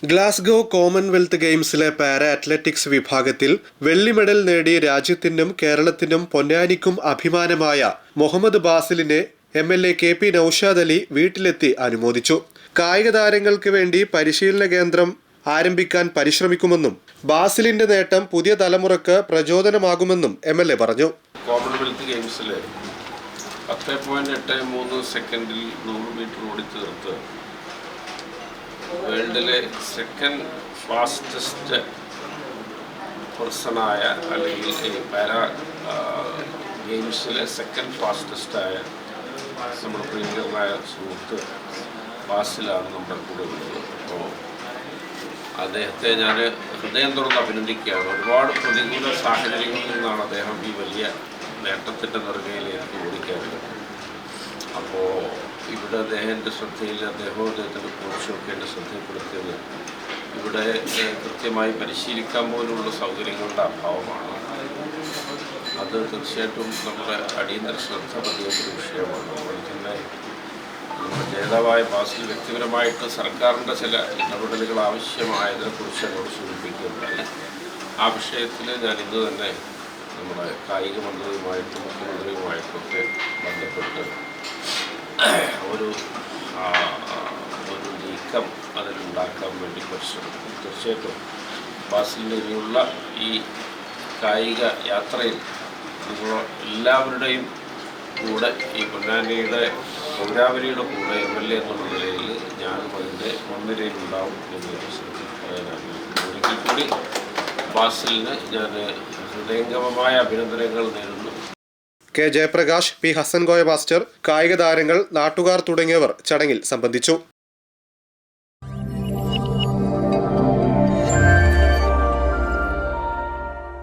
Glasgow Commonwealth ഗെയിംസിലെ para athletics വിഭാഗത്തിൽ വെള്ളി medal നേടി രാജ്യത്തിനും കേരളത്തിനും പൊന്നാനിക്കും അഭിമാനമായ മുഹമ്മദ് ബാസിലിനെ MLA KP നൌഷാദ് അലി വീട്ടിലെത്തി അനുമോദിച്ചു. കായിക താരങ്ങൾക്ക് വേണ്ടി പരിശീലന കേന്ദ്രം ആരംഭിക്കാൻ പരിശ്രമിക്കുമെന്നും ബാസിലിന്റെ നേട്ടം പുതിയ തലമുറക്ക് പ്രചോദനമാകുമെന്നും MLA പറഞ്ഞു. കോമൺവെൽത്ത് ഗെയിംസിൽ 10.83 സെക്കൻഡിൽ 100 മീറ്റർ ഓടിത്തീർത്ത് വേൾഡിലെ സെക്കൻഡ് ഫാസ്റ്റസ്റ്റ് പേഴ്സണായ അല്ലെങ്കിൽ ഈ പാരാ ഗെയിംസിലെ സെക്കൻഡ് ഫാസ്റ്റസ്റ്റായ നമ്മുടെ പ്രിയങ്കരനായ സുഹൃത്ത് ബാസിലാണ് നമ്മുടെ കൂടെ ഉള്ളത്. അപ്പോൾ അദ്ദേഹത്തെ ഞാൻ ഹൃദയം തുറന്ന് അഭിനന്ദിക്കുകയാണ്. ഒരുപാട് പ്രതികൂല സാഹചര്യങ്ങളിൽ നിന്നാണ് അദ്ദേഹം ഈ വലിയ നേട്ടത്തിൻ്റെ നെറുകയിലേക്ക് ഓടിക്കാറുള്ളത്. അപ്പോൾ ഇവിടെ അദ്ദേഹത്തിൻ്റെ ശ്രദ്ധയിൽ അദ്ദേഹത്തിൻ്റെ കോച്ചൊക്കെ എൻ്റെ ശ്രദ്ധയിൽപ്പെടുത്തിയത് ഇവിടെ കൃത്യമായി പരിശീലിക്കാൻ പോലുള്ള സൗകര്യങ്ങളുടെ അഭാവമാണ്. അത് തീർച്ചയായിട്ടും നമ്മുടെ അടിയന്തര ശ്രദ്ധ പതിയേണ്ട ഒരു വിഷയമാണ്. അതുപോലെ തന്നെ നമ്മുടെ ജേതാവായ ബാസിൽ വ്യക്തിപരമായിട്ട് സർക്കാരിൻ്റെ ചില ഇടപെടലുകൾ ആവശ്യമായതിനെക്കുറിച്ച് എന്നോട് സൂചിപ്പിക്കുകയുണ്ടായി. ആ വിഷയത്തിൽ ഞാൻ ഇന്ന് തന്നെ നമ്മുടെ കായിക മന്ത്രിയുമായിട്ടും മുഖ്യമന്ത്രിയുമായിട്ടൊക്കെ ബന്ധപ്പെട്ട് ഒരു നീക്കം അതിലുണ്ടാക്കാൻ വേണ്ടി പരിശ്രമിക്കും. തീർച്ചയായിട്ടും ബാസിലിൻ്റെ ഇനിയുള്ള ഈ കായിക യാത്രയിൽ നിങ്ങൾ എല്ലാവരുടെയും കൂടെ ഈ പൊന്നാനിയുടെ പൗരാവലിയുടെ കൂടെ MLA എന്നുള്ള നിലയിൽ ഞാനും അതിൻ്റെ മുൻനിരയിലുണ്ടാവും എന്ന് ഒരിക്കൽ കൂടി ബാസിലിന് ഞാൻ ഹൃദയംഗമമായ അഭിനന്ദനങ്ങൾ നേരുന്നു. K. Jayaprakash, P. Hasan Koya master, കായിക താരങ്ങൾ, നാട്ടുകാർ തുടങ്ങിയവർ ചടങ്ങിൽ സംബന്ധിച്ചു.